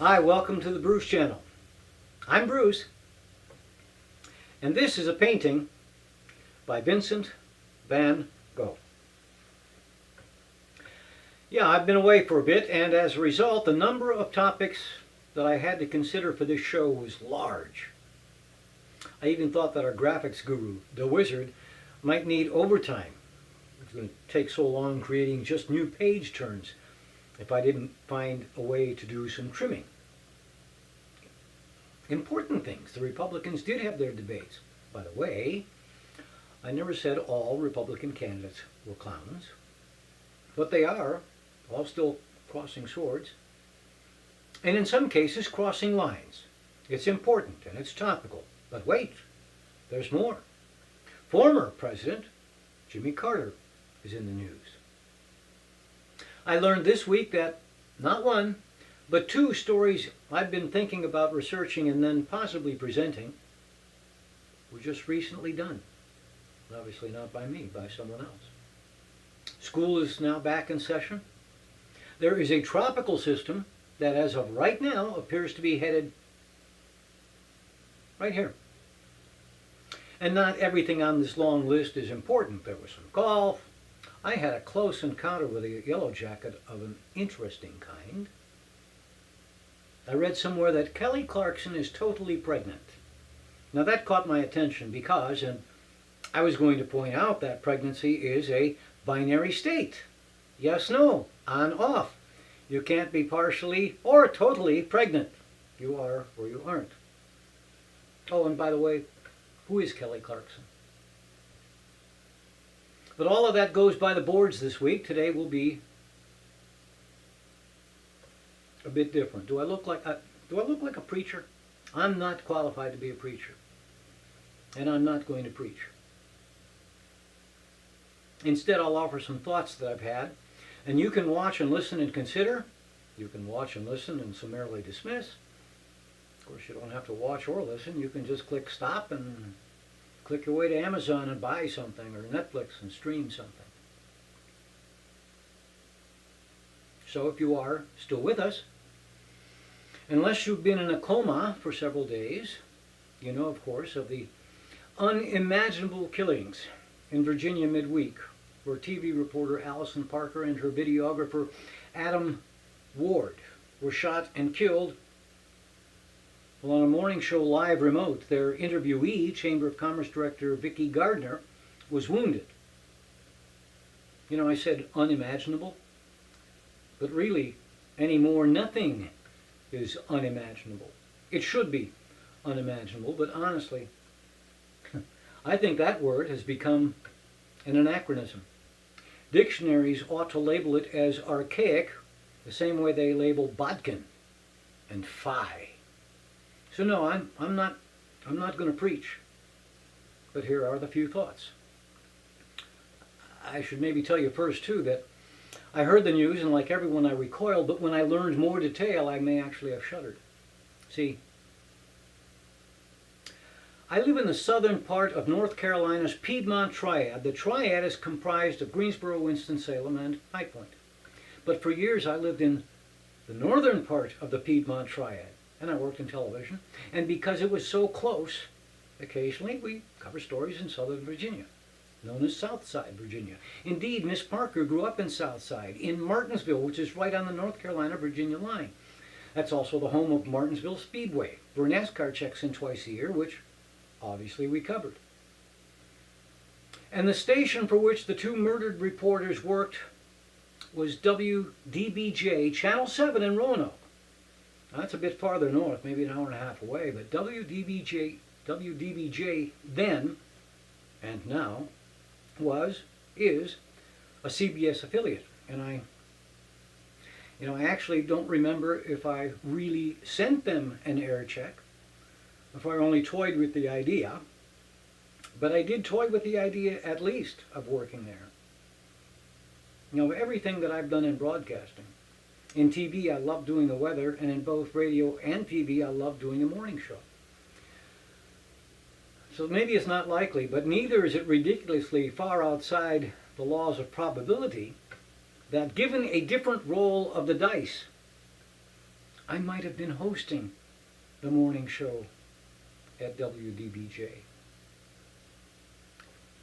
Hi, welcome to the Bruce channel. I'm Bruce, and this is a painting by Vincent van Gogh. Yeah, I've been away for a bit, and as a result, the number of topics that I had to consider for this show was large. I even thought that our graphics guru, the wizard, might need overtime. It's going to take so long creating just new page turns if I didn't find a way to do some trimming. Important things. The Republicans did have their debates. By the way, I never said all Republican candidates were clowns, but they are all still crossing swords, and in some cases crossing lines. It's important and it's topical. But wait, there's more. Former President Jimmy Carter is in the news. I learned this week that not one, but two stories I've been thinking about researching and then possibly presenting were just recently done. Obviously not by me, by someone else. School is now back in session. There is a tropical system that as of right now appears to be headed right here. And not everything on this long list is important. There was some golf. I had a close encounter with a yellow jacket of an interesting kind. I read somewhere that Kelly Clarkson is totally pregnant. Now that caught my attention because, and I was going to point out that pregnancy is a binary state. Yes, no, on, off. You can't be partially or totally pregnant. You are or you aren't. Oh, and by the way, who is Kelly Clarkson? But all of that goes by the boards this week. Today will be a bit different. Do I look like a preacher? I'm not qualified to be a preacher. And I'm not going to preach. Instead, I'll offer some thoughts that I've had. And you can watch and listen and consider. You can watch and listen and summarily dismiss. Of course, you don't have to watch or listen. You can just click stop and click your way to Amazon and buy something, or Netflix and stream something. So if you are still with us, unless you've been in a coma for several days, you know, of course, of the unimaginable killings in Virginia midweek, where TV reporter Allison Parker and her videographer Adam Ward were shot and killed. Well, on a morning show live remote, their interviewee, Chamber of Commerce Director Vicki Gardner, was wounded. You know, I said unimaginable, but really, anymore, nothing is unimaginable. It should be unimaginable, but honestly, I think that word has become an anachronism. Dictionaries ought to label it as archaic, the same way they label bodkin and fi. So no, I'm not going to preach. But here are the few thoughts. I should maybe tell you first too that I heard the news and like everyone I recoiled, but when I learned more detail I may actually have shuddered. See, I live in the southern part of North Carolina's Piedmont Triad. The Triad is comprised of Greensboro, Winston-Salem, and High Point. But for years I lived in the northern part of the Piedmont Triad. And I worked in television, and because it was so close, occasionally we cover stories in Southern Virginia, known as Southside Virginia. Indeed, Miss Parker grew up in Southside, in Martinsville, which is right on the North Carolina-Virginia line. That's also the home of Martinsville Speedway, where NASCAR checks in twice a year, which obviously we covered. And the station for which the two murdered reporters worked was WDBJ, Channel 7 in Roanoke. Now, that's a bit farther north, maybe an hour and a half away, but WDBJ then, and now, is a CBS affiliate. And I actually don't remember if I really sent them an air check, if I only toyed with the idea, but I did toy with the idea at least of working there. You know, everything that I've done in broadcasting, in TV, I love doing the weather, and in both radio and TV, I love doing a morning show. So maybe it's not likely, but neither is it ridiculously far outside the laws of probability that given a different roll of the dice, I might have been hosting the morning show at WDBJ.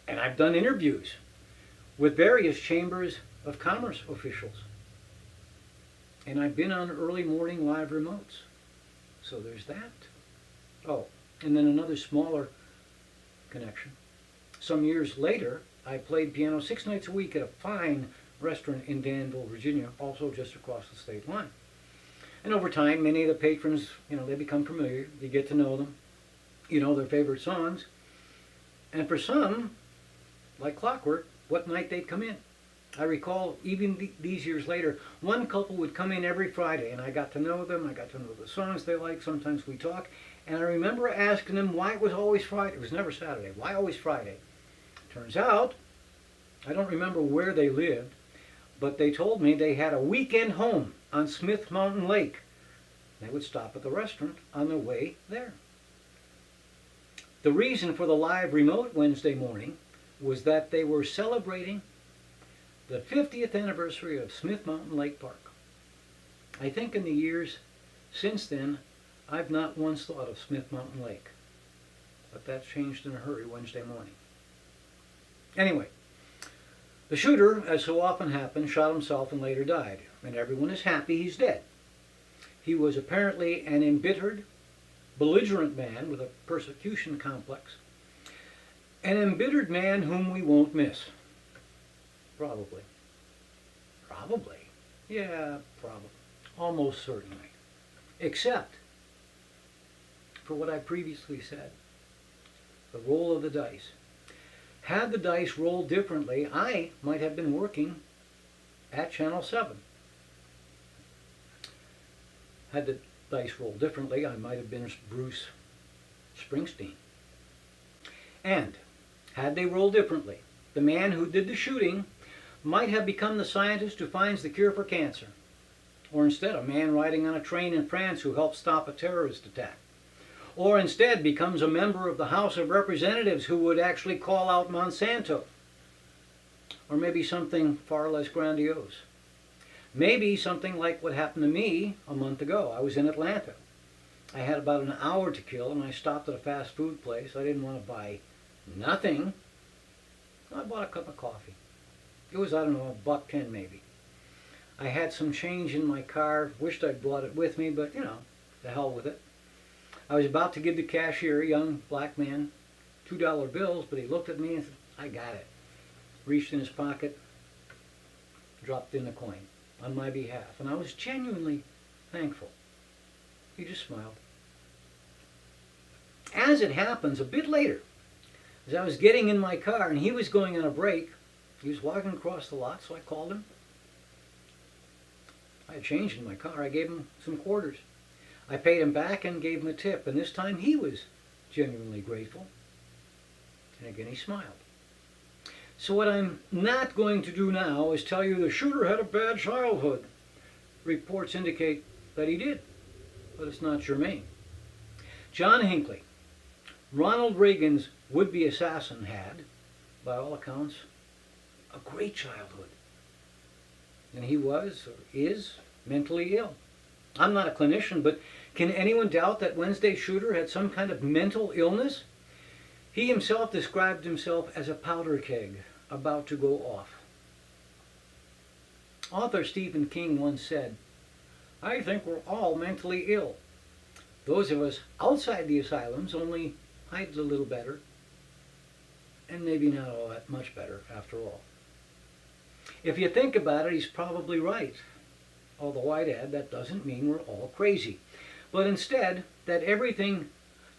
And I've done interviews with various chambers of commerce officials. And I've been on early morning live remotes. So there's that. Oh, and then another smaller connection. Some years later, I played piano 6 nights a week at a fine restaurant in Danville, Virginia, also just across the state line. And over time, many of the patrons, they become familiar. You get to know them. You know their favorite songs. And for some, like clockwork, what night they'd come in. I recall, even these years later, one couple would come in every Friday, and I got to know them. I got to know the songs they like. Sometimes we talk. And I remember asking them why it was always Friday. It was never Saturday. Why always Friday? Turns out, I don't remember where they lived, but they told me they had a weekend home on Smith Mountain Lake. They would stop at the restaurant on their way there. The reason for the live remote Wednesday morning was that they were celebrating the 50th anniversary of Smith Mountain Lake Park. I think in the years since then, I've not once thought of Smith Mountain Lake. But that changed in a hurry Wednesday morning. Anyway, the shooter, as so often happens, shot himself and later died. And everyone is happy he's dead. He was apparently an embittered, belligerent man with a persecution complex. An embittered man whom we won't miss. Probably. Probably. Yeah, probably. Almost certainly. Except for what I previously said. The roll of the dice. Had the dice rolled differently, I might have been working at Channel 7. Had the dice rolled differently, I might have been Bruce Springsteen. And had they rolled differently, the man who did the shooting might have become the scientist who finds the cure for cancer. Or instead, a man riding on a train in France who helped stop a terrorist attack. Or instead becomes a member of the House of Representatives who would actually call out Monsanto. Or maybe something far less grandiose. Maybe something like what happened to me a month ago. I was in Atlanta. I had about an hour to kill and I stopped at a fast food place. I didn't want to buy nothing. I bought a cup of coffee. It was, I don't know, $1.10 maybe. I had some change in my car. Wished I'd brought it with me, but the hell with it. I was about to give the cashier, a young black man, $2 bills, but he looked at me and said, I got it. Reached in his pocket, dropped in a coin on my behalf. And I was genuinely thankful. He just smiled. As it happens, a bit later, as I was getting in my car and he was going on a break, he was walking across the lot, so I called him. I had change in my car. I gave him some quarters. I paid him back and gave him a tip, and this time he was genuinely grateful. And again he smiled. So what I'm not going to do now is tell you the shooter had a bad childhood. Reports indicate that he did, but it's not germane. John Hinckley, Ronald Reagan's would-be assassin, had, by all accounts, a great childhood. And he was, or is, mentally ill. I'm not a clinician, but can anyone doubt that Wednesday's shooter had some kind of mental illness? He himself described himself as a powder keg about to go off. Author Stephen King once said, I think we're all mentally ill. Those of us outside the asylums only hide a little better, and maybe not all that much better after all. If you think about it, he's probably right. Although I'd add that doesn't mean we're all crazy. But instead, that everything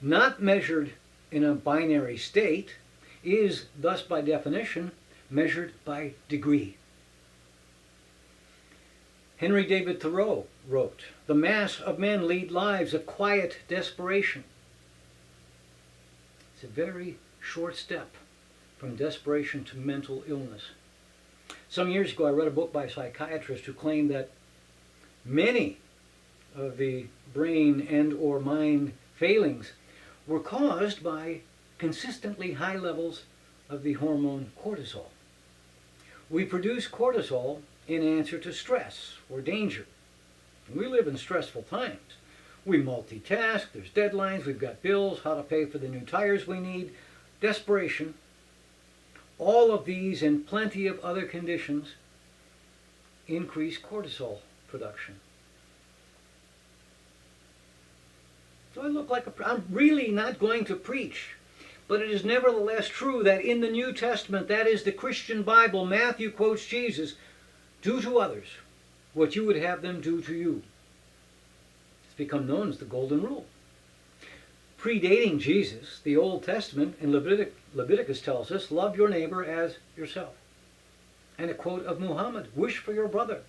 not measured in a binary state is, thus by definition, measured by degree. Henry David Thoreau wrote, the mass of men lead lives of quiet desperation. It's a very short step from desperation to mental illness. Some years ago I read a book by a psychiatrist who claimed that many of the brain and or mind failings were caused by consistently high levels of the hormone cortisol. We produce cortisol in answer to stress or danger. We live in stressful times. We multitask, there's deadlines, we've got bills, how to pay for the new tires we need, desperation. All of these and plenty of other conditions increase cortisol production. So I look like I'm really not going to preach, but it is nevertheless true that in the New Testament, that is the Christian Bible, Matthew quotes Jesus, do to others what you would have them do to you. It's become known as the Golden Rule. Predating Jesus, the Old Testament in Leviticus tells us, love your neighbor as yourself. And a quote of Muhammad, wish for your brother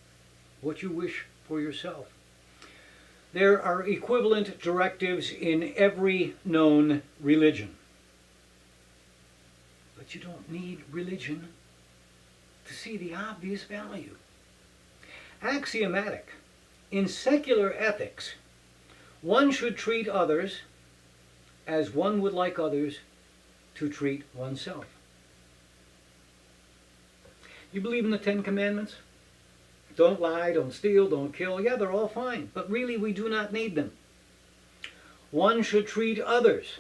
what you wish for yourself. There are equivalent directives in every known religion. But you don't need religion to see the obvious value. Axiomatic. In secular ethics, one should treat others as one would like others to treat oneself. You believe in the Ten Commandments? Don't lie, don't steal, don't kill. Yeah, they're all fine, but really we do not need them. One should treat others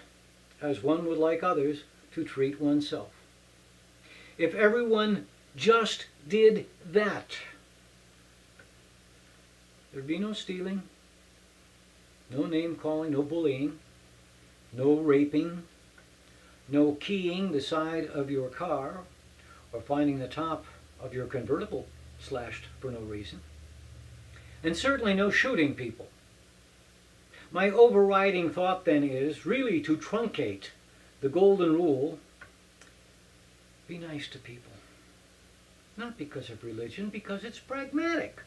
as one would like others to treat oneself. If everyone just did that, there'd be no stealing, no name calling, no bullying, no raping, no keying the side of your car or finding the top of your convertible slashed for no reason, and certainly no shooting people. My overriding thought then is really to truncate the golden rule: be nice to people. Not because of religion, because it's pragmatic.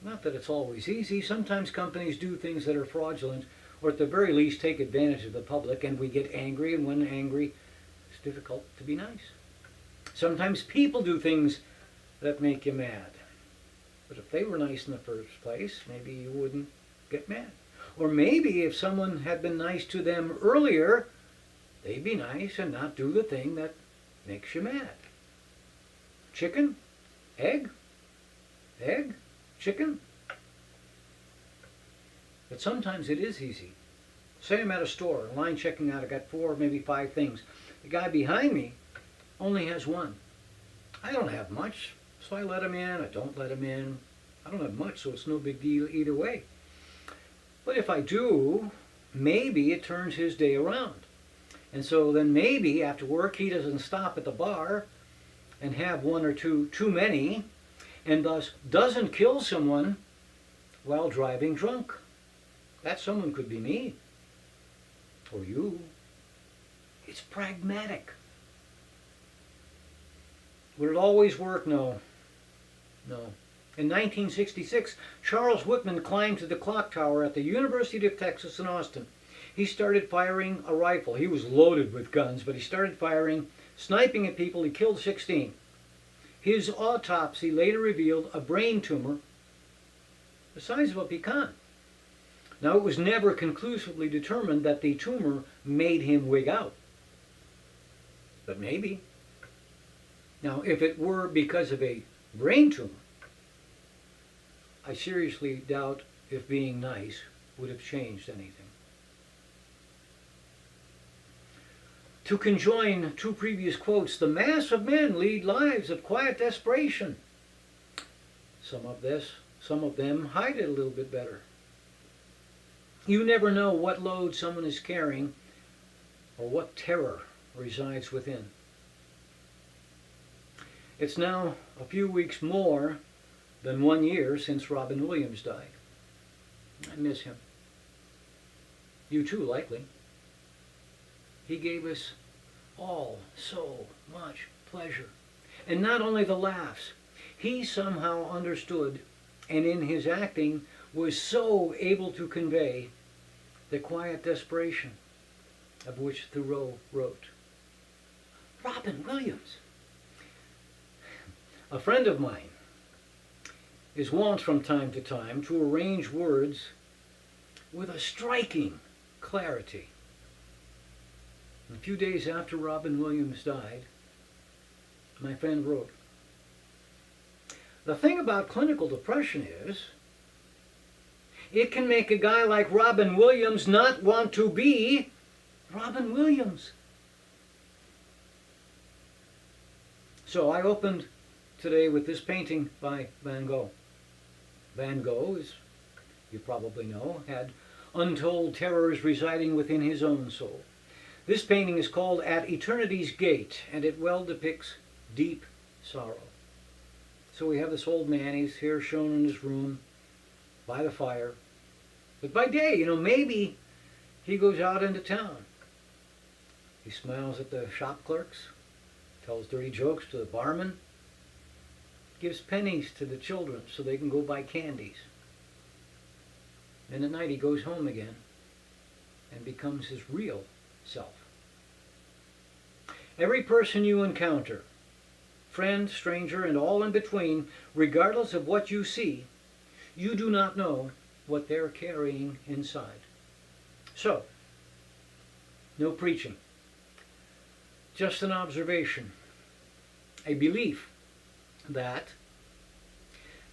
Not that it's always easy. Sometimes companies do things that are fraudulent, or at the very least take advantage of the public, and we get angry, and when angry, it's difficult to be nice. Sometimes people do things that make you mad. But if they were nice in the first place, maybe you wouldn't get mad. Or maybe if someone had been nice to them earlier, they'd be nice and not do the thing that makes you mad. Chicken? Egg? Egg? Chicken? But sometimes it is easy. Say I'm at a store, line checking out, I got 4, maybe 5 things. The guy behind me only has 1. I don't have much, so I let him in, I don't let him in. I don't have much, so it's no big deal either way. But if I do, maybe it turns his day around. And so then maybe after work he doesn't stop at the bar and have 1 or 2 too many, and thus doesn't kill someone while driving drunk. That someone could be me, or you. It's pragmatic. Would it always work? No. No. In 1966, Charles Whitman climbed to the clock tower at the University of Texas in Austin. He started firing a rifle. He was loaded with guns, but he started firing, sniping at people. He killed 16. His autopsy later revealed a brain tumor the size of a pecan. Now, it was never conclusively determined that the tumor made him wig out. But maybe. Now, if it were because of a brain tumor, I seriously doubt if being nice would have changed anything. To conjoin 2 previous quotes, the mass of men lead lives of quiet desperation. Some of them hide it a little bit better. You never know what load someone is carrying or what terror resides within. It's now a few weeks more than 1 year since Robin Williams died. I miss him. You too, likely. He gave us all so much pleasure. And not only the laughs. He somehow understood, and in his acting was so able to convey the quiet desperation of which Thoreau wrote. Robin Williams. A friend of mine is wont from time to time to arrange words with a striking clarity. A few days after Robin Williams died, my friend wrote, "The thing about clinical depression is It can make a guy like Robin Williams not want to be Robin Williams. So I opened today with this painting by Van Gogh. Van Gogh, as you probably know, had untold terrors residing within his own soul. This painting is called At Eternity's Gate, and it well depicts deep sorrow. So we have this old man, he's here shown in his room by the fire. But by day, maybe he goes out into town. He smiles at the shop clerks, tells dirty jokes to the barman, gives pennies to the children so they can go buy candies. And at night he goes home again and becomes his real self. Every person you encounter, friend, stranger, and all in between, regardless of what you see, you do not know what they're carrying inside. So, no preaching. Just an observation, a belief that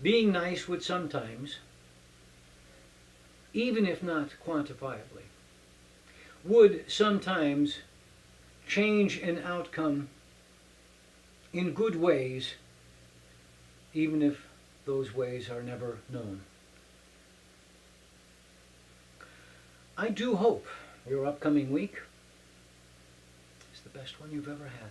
being nice would sometimes, even if not quantifiably, would sometimes change an outcome in good ways, even if those ways are never known. I do hope your upcoming week is the best one you've ever had.